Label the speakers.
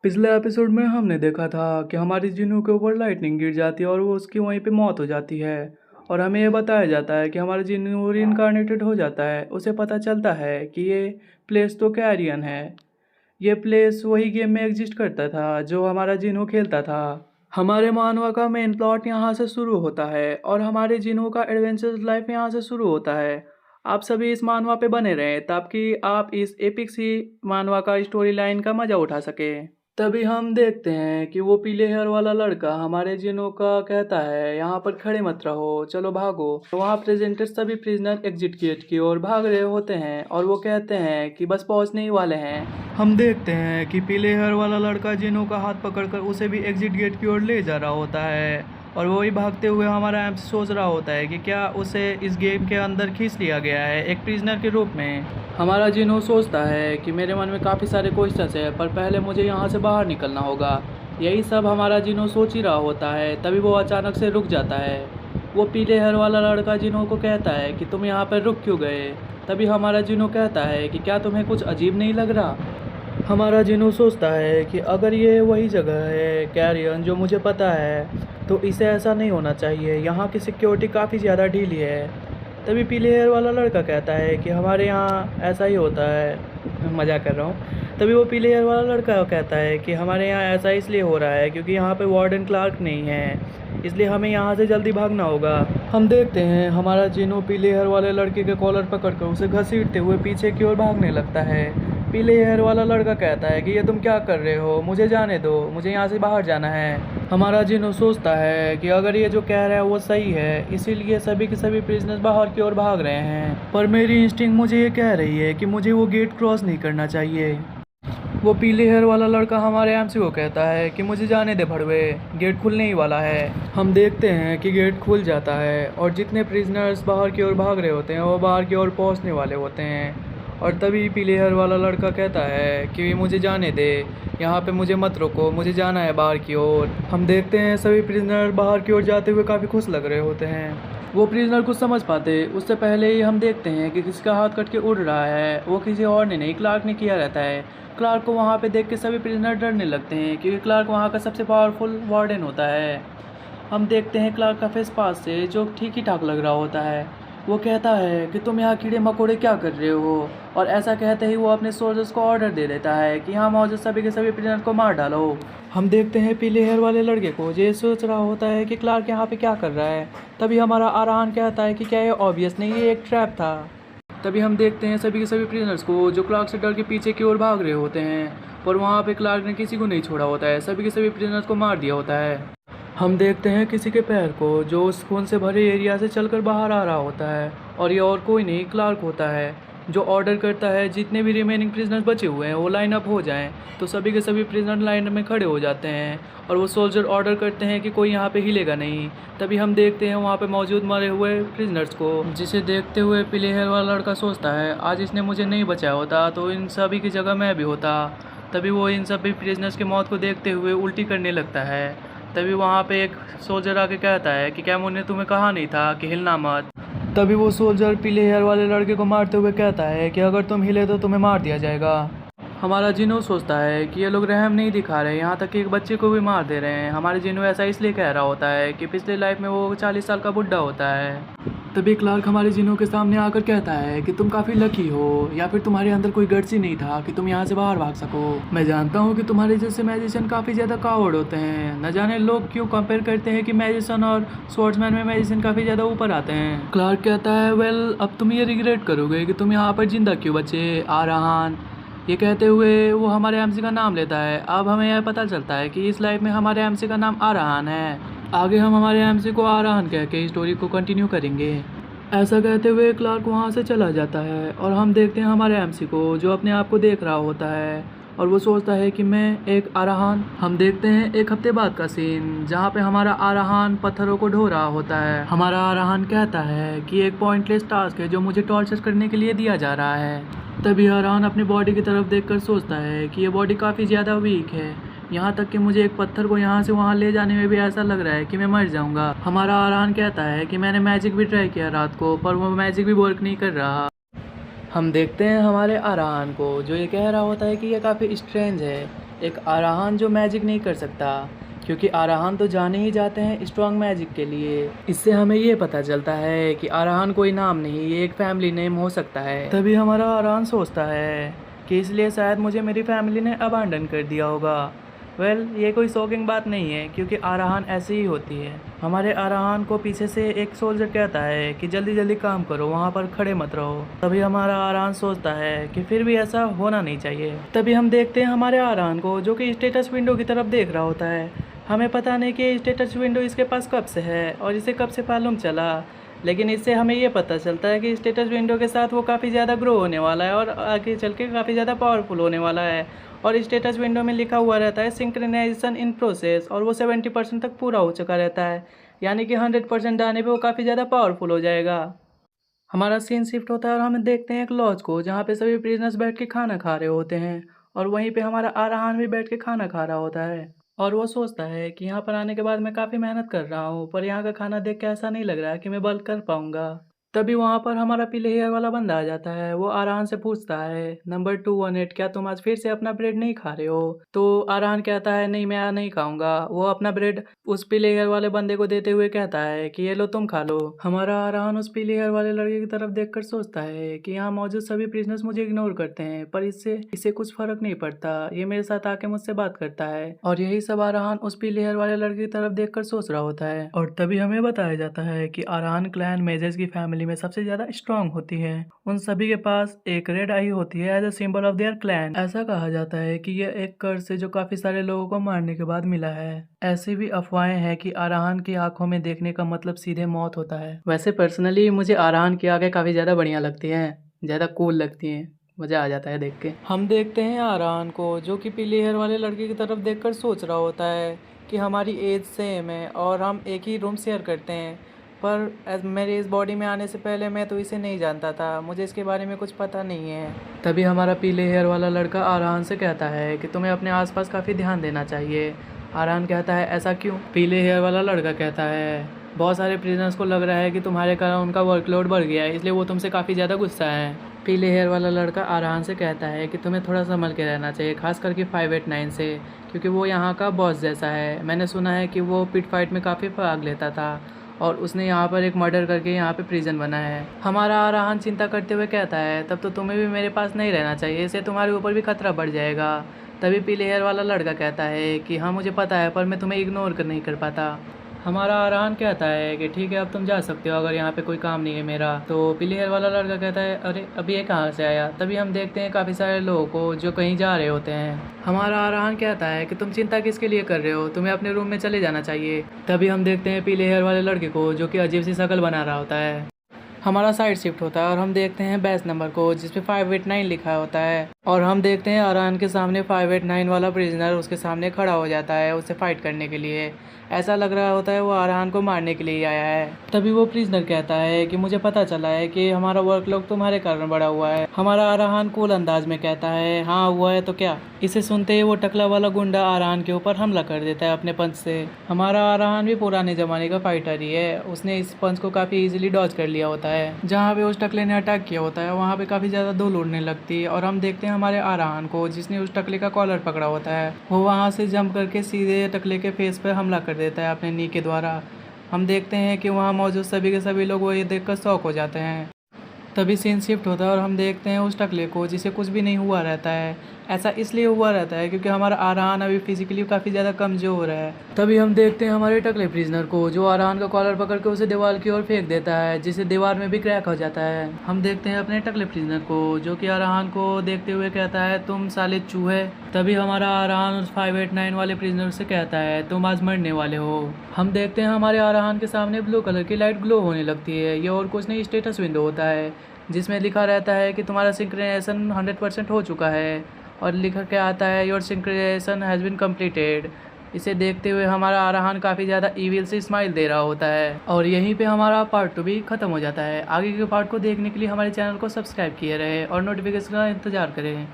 Speaker 1: पिछले एपिसोड में हमने देखा था कि हमारी जिन्नू के ऊपर लाइटनिंग गिर जाती है और वो उसकी वहीं पे मौत हो जाती है। और हमें ये बताया जाता है कि हमारा जिन्नू रीइंकार्नेटेड हो जाता है। उसे पता चलता है कि ये प्लेस तो कैरियन है। ये प्लेस वही गेम में एग्जिस्ट करता था जो हमारा जिन्नू खेलता था। हमारे मानवा का मेन प्लॉट यहाँ से शुरू होता है और हमारे जिन्नू का एडवेंचर लाइफ यहाँ से शुरू होता है। आप सभी इस मानवा पे बने रहें ताकि आप इस एपिक सी मानवा का स्टोरी लाइन का मजा उठा सके। तभी हम देखते हैं कि वो पीले हेयर वाला लड़का हमारे जिनों का कहता है यहाँ पर खड़े मत रहो, चलो भागो। तो वहाँ प्रेजेंटर सभी प्रिजनर एग्जिट गेट की ओर भाग रहे होते हैं और वो कहते हैं कि बस पहुँचने ही वाले हैं। हम देखते हैं कि पीले हेयर वाला लड़का जिनों का हाथ पकड़कर उसे भी एग्जिट गेट की ओर ले जा रहा होता है और वही भागते हुए हमारा एम्स सोच रहा होता है कि क्या उसे इस गेम के अंदर खींच लिया गया है एक प्रिजनर के रूप में। हमारा जिनो सोचता है कि मेरे मन में काफ़ी सारे क्वेश्चंस है पर पहले मुझे यहाँ से बाहर निकलना होगा। यही सब हमारा जिनो सोच ही रहा होता है तभी वो अचानक से रुक जाता है। वो पीले हेयर वाला लड़का जिनो को कहता है कि तुम यहाँ पर रुक क्यों गए। तभी हमारा जिनो कहता है कि क्या तुम्हें कुछ अजीब नहीं लग रहा। हमारा जिनो सोचता है कि अगर ये वही जगह है कैरियन जो मुझे पता है तो इसे ऐसा नहीं होना चाहिए, यहाँ की सिक्योरिटी काफ़ी ज़्यादा ढीली है। तभी पीले हेयर वाला लड़का कहता है कि हमारे यहाँ ऐसा ही होता है, मजाक कर रहा हूँ। तभी वो पीले हेयर वाला लड़का कहता है कि हमारे यहाँ ऐसा इसलिए हो रहा है क्योंकि यहाँ पे वार्डन क्लार्क नहीं है, इसलिए हमें यहाँ से जल्दी भागना होगा। हम देखते हैं हमारा जिनो पीले हेयर वाले लड़के के कॉलर पकड़कर उसे घसीटते हुए पीछे की ओर भागने लगता है। पीले हेयर वाला लड़का कहता है कि ये तुम क्या कर रहे हो, मुझे जाने दो, मुझे यहाँ से बाहर जाना है। हमारा जिनो सोचता है कि अगर ये जो कह रहा है वो सही है इसीलिए सभी के सभी प्रिजनर्स बाहर की ओर भाग रहे हैं, पर मेरी इंस्टिंक्ट मुझे ये कह रही है कि मुझे वो गेट क्रॉस नहीं करना चाहिए। वो पीले हेयर वाला लड़का हमारे एमसी को कहता है कि मुझे जाने दे भड़वे, गेट खुलने ही वाला है। हम देखते हैं कि गेट खुल जाता है और जितने प्रिजनर्स बाहर की ओर भाग रहे होते हैं वो बाहर की ओर पहुंचने वाले होते हैं। और तभी पीले हेयर वाला लड़का कहता है कि मुझे जाने दे, यहाँ पे मुझे मत रोको, मुझे जाना है बाहर की ओर। हम देखते हैं सभी प्रिजनर बाहर की ओर जाते हुए काफ़ी खुश लग रहे होते हैं। वो प्रिजनर कुछ समझ पाते उससे पहले ही हम देखते हैं कि किसी का हाथ कट के उड़ रहा है। वो किसी और ने नहीं, क्लार्क ने किया रहता है। क्लार्क को वहाँ पे देख के सभी प्रिजनर डरने लगते हैं क्योंकि क्लार्क वहाँ का सबसे पावरफुल वार्डन होता है। हम देखते हैं क्लार्क का फेस पास से जो ठीक ही ठाक लग रहा होता है। वो कहता है कि तुम यहाँ कीड़े मकोड़े क्या कर रहे हो, और ऐसा कहते ही वो अपने सोल्जर्स को ऑर्डर दे देता है कि यहाँ मौजूद सभी के सभी प्रिजनर को मार डालो। हम देखते हैं पीले हेयर वाले लड़के को ये सोच रहा होता है कि क्लार्क यहाँ पे क्या कर रहा है। तभी हमारा आरान कहता है कि क्या ये ऑब्वियस नहीं, ये एक ट्रैप था। तभी हम देखते हैं सभी के सभी प्रिजनर्स को जो क्लार्क से डर के पीछे की ओर भाग रहे होते हैं, पर वहाँ पे क्लार्क ने किसी को नहीं छोड़ा होता है, सभी के सभी प्रिजनर्स को मार दिया होता है। हम देखते हैं किसी के पैर को जो उस खून से भरे एरिया से चलकर बाहर आ रहा होता है, और ये और कोई नहीं क्लार्क होता है जो ऑर्डर करता है जितने भी रिमेनिंग प्रिजनर्स बचे हुए हैं वो लाइन अप हो जाएं। तो सभी के सभी प्रिजनर लाइन में खड़े हो जाते हैं और वो सोल्जर ऑर्डर करते हैं कि कोई यहाँ पे हिलेगा नहीं। तभी हम देखते हैं वहाँ पे मौजूद मरे हुए प्रिजनर्स को, जिसे देखते हुए पीले हेयर वाला लड़का सोचता है आज इसने मुझे नहीं बचाया होता तो इन सभी की जगह मैं भी होता। तभी वो इन सभी प्रिजनर्स की मौत को देखते हुए उल्टी करने लगता है। तभी वहाँ पे एक सोल्जर आके कहता है कि क्या मैंने तुम्हें कहा नहीं था कि हिलना मत। तभी वो सोल्जर पीले हेयर वाले लड़के को मारते हुए कहता है कि अगर तुम हिले तो तुम्हें मार दिया जाएगा। हमारा जिनो सोचता है कि ये लोग रहम नहीं दिखा रहे, यहाँ तक कि एक बच्चे को भी मार दे रहे हैं। हमारे जिनो ऐसा इसलिए कह रहा होता है कि पिछले लाइफ में वो 40 साल का बुढ़ा होता है। तभी क्लार्क हमारे जिनो के सामने आकर कहता है कि तुम काफ़ी लकी हो, या फिर तुम्हारे अंदर कोई गट्स ही नहीं था कि तुम यहाँ से बाहर भाग सको। मैं जानता हूँ कि तुम्हारे जैसे मैजिशियन काफ़ी ज़्यादा कावर्ड होते हैं, न जाने लोग क्यों कंपेयर करते हैं कि मैजिशियन और स्वॉर्ड्समैन में मैजिशियन काफ़ी ज़्यादा ऊपर आते हैं। क्लार्क कहता है वेल अब तुम ये रिग्रेट करोगे कि तुम यहाँ पर जिंदा क्यों बचे आरान। ये कहते हुए वो हमारे एमसी का नाम लेता है। अब हमें यह पता चलता है कि इस लाइफ में हमारे एमसी का नाम आरान है। आगे हम हमारे एमसी को आरान कह के स्टोरी को कंटिन्यू करेंगे। ऐसा कहते हुए क्लार्क वहाँ से चला जाता है और हम देखते हैं हमारे एमसी को जो अपने आप को देख रहा होता है और वो सोचता है कि मैं एक आरान। हम देखते हैं एक हफ्ते बाद का सीन जहाँ पे हमारा आरान पत्थरों को ढो रहा होता है। हमारा आरान कहता है कि एक पॉइंटलेस टास्क है जो मुझे टॉर्चर करने के लिए दिया जा रहा है। तभी आरान अपनी बॉडी की तरफ देखकर सोचता है कि ये बॉडी काफ़ी ज़्यादा वीक है, यहाँ तक कि मुझे एक पत्थर को यहाँ से वहाँ ले जाने में भी ऐसा लग रहा है कि मैं मर जाऊँगा। हमारा आरान कहता है कि मैंने मैजिक भी ट्राई किया रात को पर वो मैजिक भी वर्क नहीं कर रहा। हम देखते हैं हमारे आरान को जो ये कह रहा होता है कि ये काफ़ी स्ट्रेंज है, एक आराहान जो मैजिक नहीं कर सकता, क्योंकि आराहान तो जाने ही जाते हैं स्ट्रॉन्ग मैजिक के लिए। इससे हमें ये पता चलता है कि आराहान कोई नाम नहीं, ये एक फैमिली नेम हो सकता है। तभी हमारा आराहान सोचता है कि इसलिए शायद मुझे मेरी फैमिली ने अबांडन कर दिया होगा। ये कोई शॉकिंग बात नहीं है, क्योंकि आराहान ऐसी ही होती है। हमारे आराहान को पीछे से एक सोल्जर कहता है कि जल्दी जल्दी काम करो, वहाँ पर खड़े मत रहो। तभी हमारा आराहान सोचता है कि फिर भी ऐसा होना नहीं चाहिए। तभी हम देखते हैं हमारे आराहान को, जो कि स्टेटस विंडो की तरफ देख रहा होता है। हमें पता नहीं कि स्टेटस विंडो इसके पास कब से है और इसे कब से मालूम चला, लेकिन इससे हमें ये पता चलता है कि स्टेटस विंडो के साथ वो काफ़ी ज़्यादा ग्रो होने वाला है और आगे चल के काफ़ी ज़्यादा पावरफुल होने वाला है। और स्टेटस विंडो में लिखा हुआ रहता है सिंक्रोनाइजेशन इन प्रोसेस, और वो 70% तक पूरा हो चुका रहता है, यानी कि 100% आने पे वो काफ़ी ज़्यादा पावरफुल हो जाएगा। हमारा सीन शिफ्ट होता है और हम देखते हैं एक लॉज को, जहाँ पे सभी प्रिजनर्स बैठ के खाना खा रहे होते हैं, और वहीं पे हमारा आराहान भी बैठ के खाना खा रहा होता है। और वो सोचता है कि यहाँ पर आने के बाद मैं काफ़ी मेहनत कर रहा हूँ, पर यहाँ का खाना देख के ऐसा नहीं लग रहा है कि मैं बल्क कर पाऊँगा। तभी वहाँ पर हमारा पीले हेयर वाला बंदा आ जाता है। वो आराहान से पूछता है, नंबर 218, क्या तुम आज फिर से अपना ब्रेड नहीं खा रहे हो? तो आराहान कहता है, नहीं, मैं आज नहीं खाऊंगा। वो अपना ब्रेड उस पीले हेयर वाले बंदे को देते हुए कहता है कि ये लो, तुम खा लो। हमारा आराहान उस पीले हेयर वाले लड़के की तरफ देखकर सोचता है कि यहाँ मौजूद सभी प्रिजनर्स मुझे इग्नोर करते हैं, पर इससे कुछ फर्क नहीं पड़ता। ये मेरे साथ आके मुझसे बात करता है। और यही सब आराहान उस पीले हेयर वाले लड़के की तरफ देखकर सोच रहा होता है। और तभी हमें बताया जाता है कि आराहान क्लैन मेजेस की फैमिली में सबसे ज्यादा स्ट्रांग होती है। उन सभी के पास एक रेड आई होती है as a symbol of their clan. ऐसा कहा जाता है कि यह एक कर्स है जो काफी सारे लोगों को मारने के बाद मिला है। ऐसी भी अफवाहें हैं कि आराहान की आंखों में देखने का मतलब सीधे मौत होता है। वैसे पर्सनली मुझे आराहान की आंखें काफी ज्यादा बढ़िया लगती हैं, ज्यादा कूल लगती हैं, मजा आ जाता है देख के। हम देखते हैं आराहान को, जो कि पीले हेयर वाले लड़के की तरफ देखकर सोच रहा होता है कि हमारी एज सेम है और हम एक ही रूम शेयर करते हैं, पर मेरे इस बॉडी में आने से पहले मैं तो इसे नहीं जानता था, मुझे इसके बारे में कुछ पता नहीं है। तभी हमारा पीले हेयर वाला लड़का आराहान से कहता है कि तुम्हें अपने आसपास काफ़ी ध्यान देना चाहिए। आराहान कहता है, ऐसा क्यों? पीले हेयर वाला लड़का कहता है, बहुत सारे प्रिजनर्स को लग रहा है कि तुम्हारे कारण उनका वर्कलोड बढ़ गया है, इसलिए वो तुमसे काफ़ी ज़्यादा गुस्सा है। पीले हेयर वाला लड़का आराहान से कहता है कि तुम्हें थोड़ा संभल के रहना चाहिए, खास करके 589 से, क्योंकि वो यहाँ का बॉस जैसा है। मैंने सुना है कि वो पिट फाइट में काफ़ी भाग लेता था और उसने यहाँ पर एक मर्डर करके यहाँ पे प्रिजन बना है। हमारा आराहान चिंता करते हुए कहता है, तब तो तुम्हें भी मेरे पास नहीं रहना चाहिए, इससे तुम्हारे ऊपर भी खतरा बढ़ जाएगा। तभी पीले हेयर वाला लड़का कहता है कि हाँ मुझे पता है, पर मैं तुम्हें इग्नोर नहीं कर पाता। हमारा आराहान कहता है कि ठीक है, अब तुम जा सकते हो, अगर यहाँ पे कोई काम नहीं है मेरा। तो पीले हेयर वाला लड़का कहता है, अरे अभी ये कहाँ से आया? तभी हम देखते हैं काफ़ी सारे लोगों को जो कहीं जा रहे होते हैं। हमारा आराहान कहता है कि तुम चिंता किसके लिए कर रहे हो, तुम्हें अपने रूम में चले जाना चाहिए। तभी हम देखते हैं पीले हेयर वाले लड़के को, जो कि अजीब सी शक्ल बना रहा होता है। हमारा साइड शिफ्ट होता है और हम देखते हैं बैच नंबर को, जिसपे 589 लिखा होता है। और हम देखते हैं आराहान के सामने 589 वाला प्रिजनर उसके सामने खड़ा हो जाता है उससे फाइट करने के लिए। ऐसा लग रहा होता है वो आराहान को मारने के लिए आया है। तभी वो प्रिजनर कहता है कि मुझे पता चला है कि हमारा वर्कलोड तुम्हारे कारण बढ़ा हुआ है। हमारा आराहान कूल अंदाज में कहता है, हाँ हुआ है तो क्या? इसे सुनते ही वो टकला वाला गुंडा आराहान के ऊपर हमला कर देता है अपने पंच से। हमारा आराहान भी पुराने जमाने का फाइटर ही है, उसने इस पंच को काफ़ी इजीली डॉज कर लिया होता है। जहाँ पे उस टकले ने अटैक किया होता है वहाँ पे काफ़ी ज़्यादा धूल उड़ने लगती है और हम देखते हैं हमारे आराहान को, जिसने उस टकले का कॉलर पकड़ा होता है। वो वहाँ से जंप करके सीधे टकले के फेस पर हमला कर देता है अपने नी के द्वारा। हम देखते हैं कि वहाँ मौजूद सभी के सभी लोग वो ये देखकर शॉक हो जाते हैं। तभी सीन शिफ्ट होता है और हम देखते हैं उस टकले को, जिसे कुछ भी नहीं हुआ रहता है। ऐसा इसलिए हुआ रहता है क्योंकि हमारा आराहान अभी फिजिकली काफ़ी ज़्यादा कमज़ोर है। तभी हम देखते हैं हमारे टकले प्रिजनर को, जो आराहान का कॉलर पकड़ के उसे दीवार की ओर फेंक देता है, जिससे दीवार में भी क्रैक हो जाता है। हम देखते हैं अपने टकले प्रिजनर को, जो कि आराहान को देखते हुए कहता है, तुम साले चूहे। तभी हमारा आराहान उस 589 वाले प्रिजनर से कहता है, तुम आज मरने वाले हो। हम देखते हैं हमारे आराहान के सामने ब्लू कलर की लाइट ग्लो होने लगती है। ये और कुछ नहीं, स्टेटस विंडो होता है, जिसमें लिखा रहता है कि तुम्हारा सिंक्रोनाइजेशन 100% हो चुका है, और लिखा के आता है your synchronisation has been completed. इसे देखते हुए हमारा आराहान काफ़ी ज़्यादा ईविल से स्माइल दे रहा होता है। और यहीं पे हमारा पार्ट 2 भी ख़त्म हो जाता है। आगे के पार्ट को देखने के लिए हमारे चैनल को सब्सक्राइब किए रहे और नोटिफिकेशन का इंतज़ार करें।